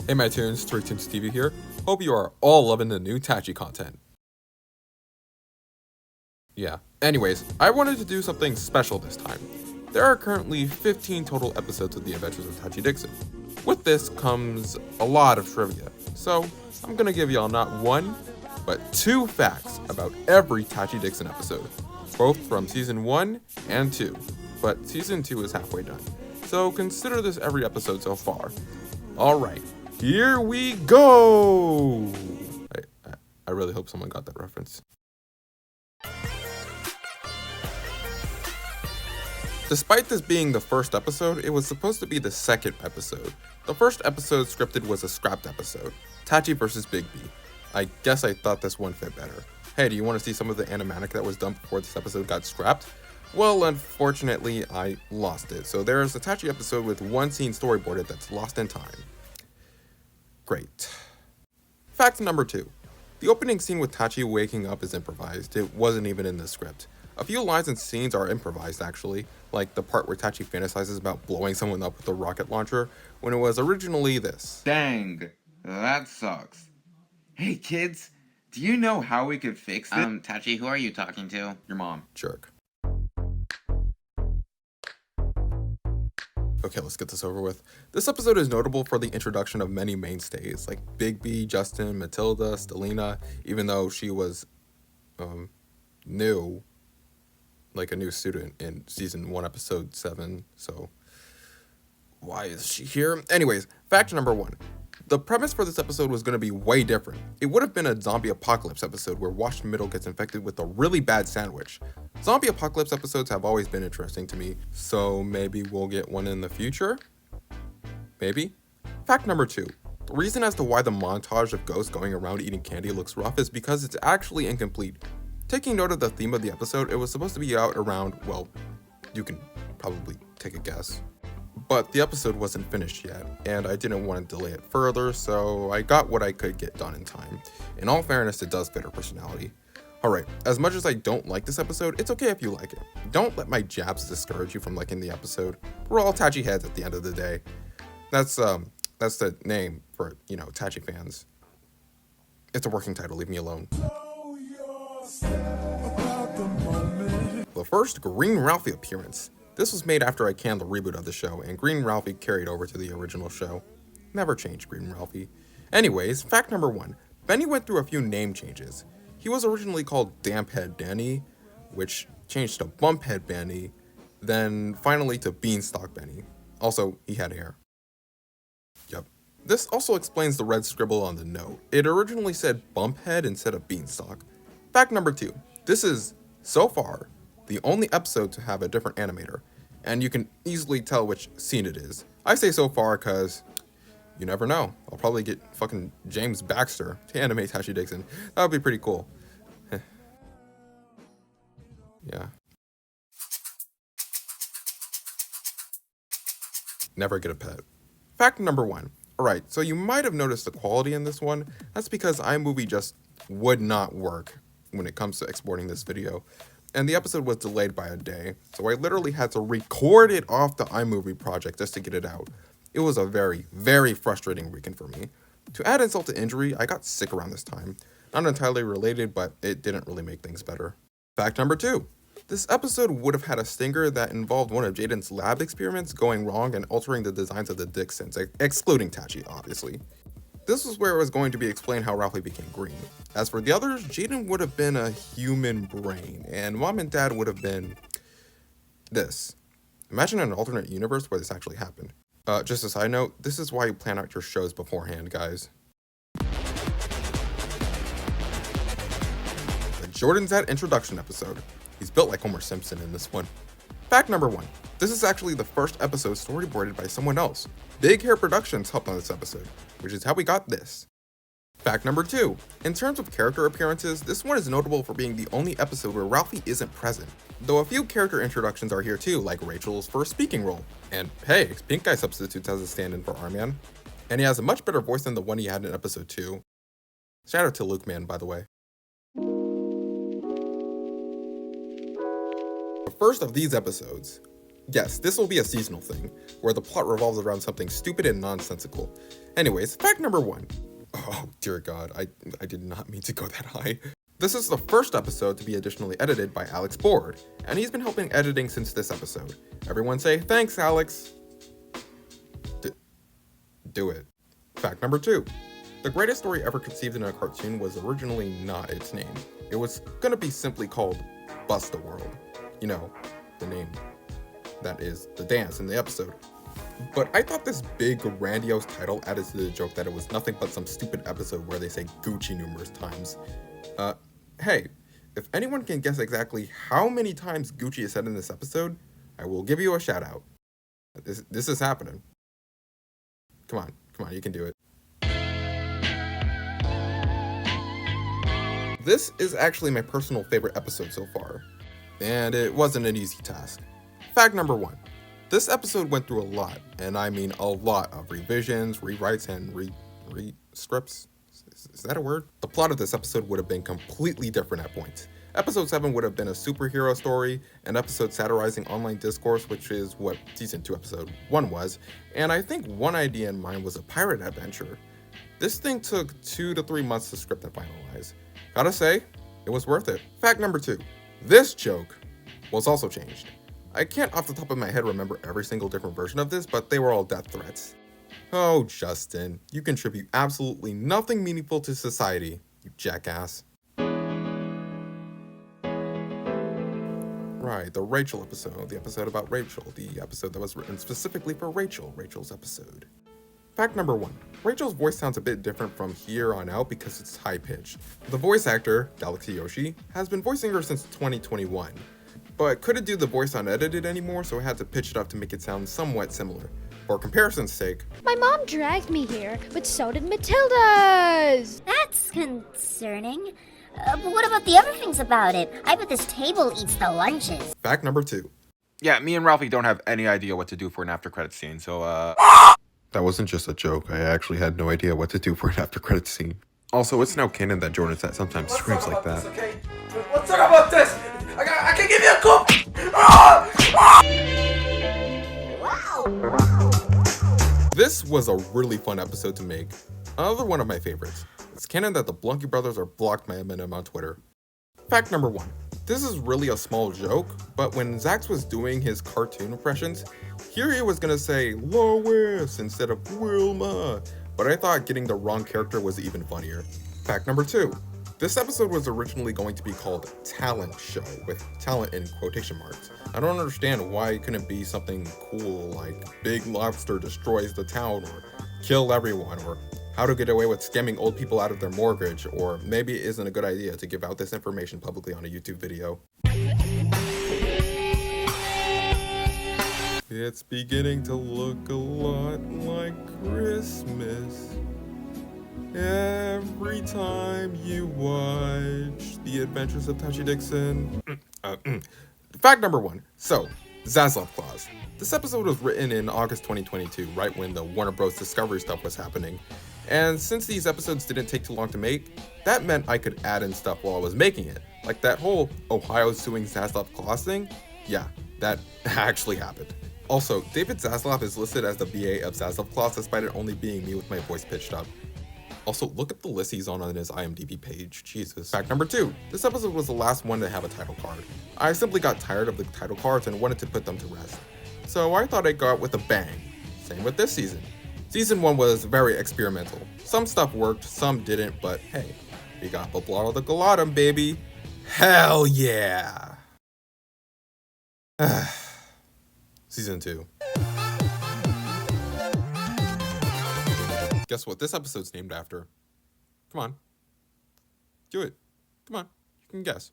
Hey my tunes, 3tunes TV here. Hope you are all loving the new Tachy content. Yeah. Anyways, I wanted to do something special this time. There are currently 15 total episodes of The Adventures of Tachy Dixon. With this comes a lot of trivia, so I'm gonna give y'all not one, but 2 facts about every Tachy Dixon episode, both from season 1 and 2, but season 2 is halfway done, so consider this every episode so far. Alright, here we go! I really hope someone got that reference. Despite this being the first episode, it was supposed to be the second episode. The first episode scripted was a scrapped episode, Tachy vs. Big B. I guess I thought this one fit better. Hey, do you want to see some of the animatic that was done before this episode got scrapped? Well, unfortunately, I lost it, so there is a Tachy episode with one scene storyboarded that's lost in time. Great. Fact number 2. The opening scene with Tachy waking up is improvised. It wasn't even in the script. A few lines and scenes are improvised actually, like the part where Tachy fantasizes about blowing someone up with a rocket launcher, when it was originally this. Dang, that sucks. Hey kids, do you know how we could fix this? Tachy, who are you talking to? Your mom. Jerk. Okay, let's get this over with. This episode is notable for the introduction of many mainstays, like Big B, Justin, Matilda, Stelina, even though she was, new, like a new student in season 1, episode 7, so why is she here? Anyways, fact number 1. The premise for this episode was going to be way different. It would have been a zombie apocalypse episode where Washed Middle gets infected with a really bad sandwich. Zombie apocalypse episodes have always been interesting to me, so maybe we'll get one in the future? Maybe? Fact number 2. The reason as to why the montage of ghosts going around eating candy looks rough is because it's actually incomplete. Taking note of the theme of the episode, it was supposed to be out around, well, you can probably take a guess. But the episode wasn't finished yet, and I didn't want to delay it further, so I got what I could get done in time. In all fairness, it does fit her personality. Alright, as much as I don't like this episode, it's okay if you like it. Don't let my jabs discourage you from liking the episode. We're all Tachy heads at the end of the day. That's the name for, Tachy fans. It's a working title, leave me alone. The first Green Ralphie appearance. This was made after I canned the reboot of the show, and Green Ralphie carried over to the original show. Never changed Green Ralphie. Anyways, fact number 1. Benny went through a few name changes. He was originally called Damphead Danny, which changed to Bumphead Benny, then finally to Beanstalk Benny. Also, he had hair. Yep. This also explains the red scribble on the note. It originally said Bumphead instead of Beanstalk. Fact number 2. This is, so far, the only episode to have a different animator, and you can easily tell which scene it is. I say so far because you never know. I'll probably get fucking James Baxter to animate Tachy Dixon. That would be pretty cool. Yeah. Never get a pet. Fact number 1. Alright, so you might have noticed the quality in this one. That's because iMovie just would not work when it comes to exporting this video. And the episode was delayed by a day, so I literally had to record it off the iMovie project just to get it out. It was a very, very frustrating weekend for me. To add insult to injury, I got sick around this time. Not entirely related, but it didn't really make things better. Fact number 2. This episode would have had a stinger that involved one of Jaden's lab experiments going wrong and altering the designs of the Dixons, excluding Tachy, obviously. This was where it was going to be explained how Ralphie became green. As for the others, Jaden would have been a human brain, and Mom and Dad would have been this. Imagine an alternate universe where this actually happened. Just a side note, this is why you plan out your shows beforehand, guys. The Jordan's At introduction episode. He's built like Homer Simpson in this one. Fact number 1. This is actually the first episode storyboarded by someone else. Big Hair Productions helped on this episode, which is how we got this. Fact number 2. In terms of character appearances, this one is notable for being the only episode where Ralphie isn't present. Though a few character introductions are here too, like Rachel's first speaking role. And hey, Pink Guy substitutes as a stand-in for Arman. And he has a much better voice than the one he had in episode 2. Shout out to Luke Man, by the way. The first of these episodes, Yes, this will be a seasonal thing, where the plot revolves around something stupid and nonsensical. Anyways, fact number 1. Oh, dear God, I did not mean to go that high. This is the first episode to be additionally edited by Alex Board, and he's been helping editing since this episode. Everyone say, thanks, Alex. Do it. Fact number 2. The greatest story ever conceived in a cartoon was originally not its name. It was gonna be simply called Bust a World. You know, the name that is the dance in the episode. But I thought this big, grandiose title added to the joke that it was nothing but some stupid episode where they say Gucci numerous times. Hey, if anyone can guess exactly how many times Gucci is said in this episode, I will give you a shout out. This is happening. Come on, you can do it. This is actually my personal favorite episode so far, and it wasn't an easy task. Fact number 1. This episode went through a lot, and I mean a lot of revisions, rewrites, and re-scripts. Is that a word? The plot of this episode would have been completely different at points. Episode 7 would have been a superhero story, an episode satirizing online discourse, which is what Season 2 Episode 1 was, and I think one idea in mind was a pirate adventure. This thing took 2 to 3 months to script and finalize. Gotta say, it was worth it. Fact number 2. This joke was also changed. I can't off the top of my head remember every single different version of this, but they were all death threats. Oh, Justin, you contribute absolutely nothing meaningful to society, you jackass. Right, the Rachel episode, the episode about Rachel, the episode that was written specifically for Rachel, Rachel's episode. Fact number 1. Rachel's voice sounds a bit different from here on out because it's high-pitched. The voice actor, Galaxy Yoshi, has been voicing her since 2021, but couldn't do the voice unedited anymore, so I had to pitch it up to make it sound somewhat similar. For comparison's sake, my mom dragged me here, but so did Matilda's! That's concerning. But what about the other things about it? I bet this table eats the lunches. Fact number 2. Yeah, me and Ralphie don't have any idea what to do for an after credit scene, so That wasn't just a joke, I actually had no idea what to do for an after credits scene. Also, it's now canon that Jordan Sat sometimes screams like that. Okay? Let's talk about this! I can give you a coup! This was a really fun episode to make. Another one of my favorites. It's canon that the Blunky brothers are blocked by Eminem on Twitter. Fact number 1. This is really a small joke, but when Zax was doing his cartoon impressions, here he was gonna say Lois instead of Wilma, but I thought getting the wrong character was even funnier. Fact number 2. This episode was originally going to be called Talent Show, with talent in quotation marks. I don't understand why it couldn't be something cool like Big Lobster destroys the town, or kill everyone, or how to get away with scamming old people out of their mortgage, or maybe it isn't a good idea to give out this information publicly on a YouTube video. It's beginning to look a lot like Christmas every time you watch The Adventures of Tachy Dixon. Fact number 1. So, Zaslav Claus. This episode was written in August 2022, right when the Warner Bros. Discovery stuff was happening. And since these episodes didn't take too long to make, that meant I could add in stuff while I was making it. Like that whole Ohio suing Zaslav Claus thing. Yeah, that actually happened. Also, David Zaslav is listed as the VA of Zaslav Claus despite it only being me with my voice pitched up. Also, look at the list he's on his IMDb page, Jesus. Fact number 2, this episode was the last one to have a title card. I simply got tired of the title cards and wanted to put them to rest. So I thought I'd go out with a bang. Same with this season. Season 1 was very experimental. Some stuff worked, some didn't, but hey, we got Bablotto the Galatum, baby. Hell yeah! Season 2. Guess what this episode's named after? Come on. Do it. Come on. You can guess.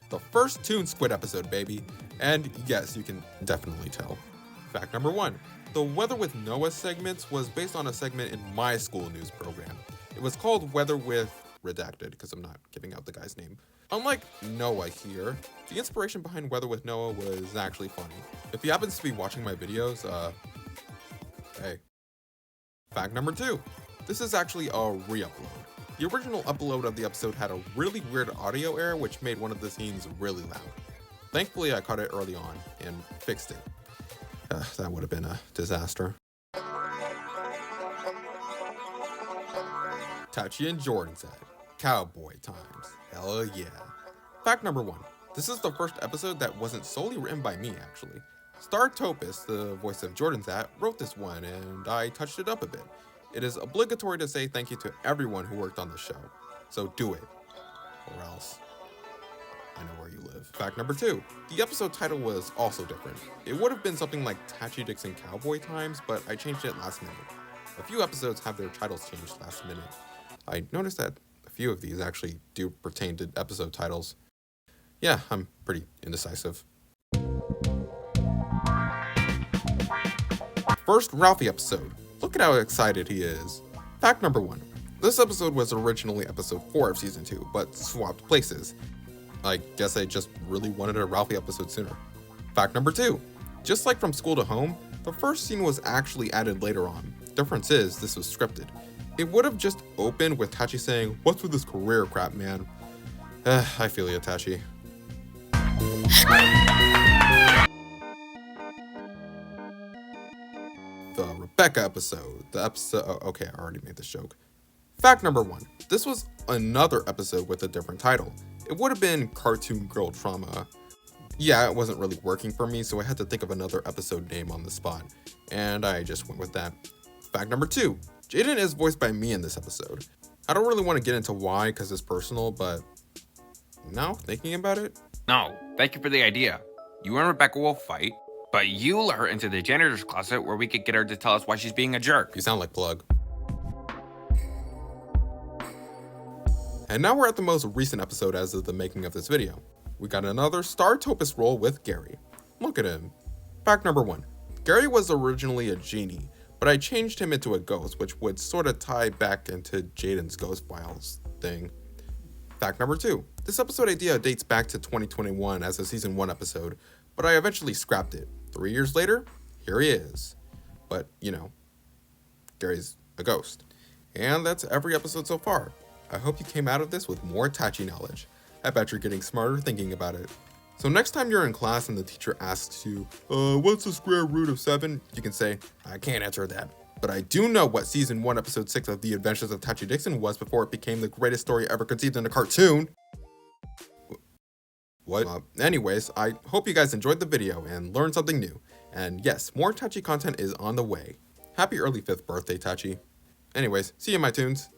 The first Toon Squid episode, baby. And yes, you can definitely tell. Fact number 1. The Weather with Noah segments was based on a segment in my school news program. It was called Weather with Redacted, because I'm not giving out the guy's name. Unlike Noah here, the inspiration behind Weather with Noah was actually funny. If he happens to be watching my videos, hey. Fact number 2. This is actually a re-upload. The original upload of the episode had a really weird audio error which made one of the scenes really loud. Thankfully I caught it early on and fixed it. That would have been a disaster. Tachy and Jordan said, cowboy times. Hell yeah. Fact number 1. This is the first episode that wasn't solely written by me, actually. Star Topus, the voice of Jordan's wrote this one, and I touched it up a bit. It is obligatory to say thank you to everyone who worked on the show. So do it, or else I know where you live. Fact number 2. The episode title was also different. It would have been something like Tachy Dixon Cowboy Times, but I changed it last minute. A few episodes have their titles changed last minute. I noticed that a few of these actually do pertain to episode titles. Yeah, I'm pretty indecisive. First Ralphie episode. Look at how excited he is. Fact number 1. This episode was originally episode 4 of season 2, but swapped places. I guess I just really wanted a Ralphie episode sooner. Fact number 2. Just like From School to Home, the first scene was actually added later on. Difference is, this was scripted. It would have just opened with Tachy saying, "What's with this career crap, man?" I feel you, Tachy. The Rebecca episode. Okay, I already made this joke. Fact number 1. This was another episode with a different title. It would have been Cartoon Girl Trauma. Yeah, it wasn't really working for me, so I had to think of another episode name on the spot, and I just went with that. Fact number 2. Jaden is voiced by me in this episode. I don't really want to get into why, because it's personal, but now thinking about it, No, thank you for the idea. You and Rebecca will fight, but you lure her into the janitor's closet where we could get her to tell us why she's being a jerk. you sound like Plug. And now we're at the most recent episode as of the making of this video. We got another Star Topus role with Gary. Look at him. Fact number 1. Gary was originally a genie, but I changed him into a ghost, which would sort of tie back into Jaden's Ghost Files thing. Fact number 2. This episode idea dates back to 2021 as a season 1 episode, but I eventually scrapped it. 3 years later, here he is. But, Gary's a ghost. And that's every episode so far. I hope you came out of this with more Tachy knowledge. I bet you're getting smarter thinking about it. So next time you're in class and the teacher asks you, what's the square root of 7? You can say, I can't answer that. But I do know what season 1 episode 6 of The Adventures of Tachy Dixon was before it became the greatest story ever conceived in a cartoon. What? Anyways, I hope you guys enjoyed the video and learned something new. And yes, more Tachy content is on the way. Happy early 5th birthday, Tachy. Anyways, see you, my tunes.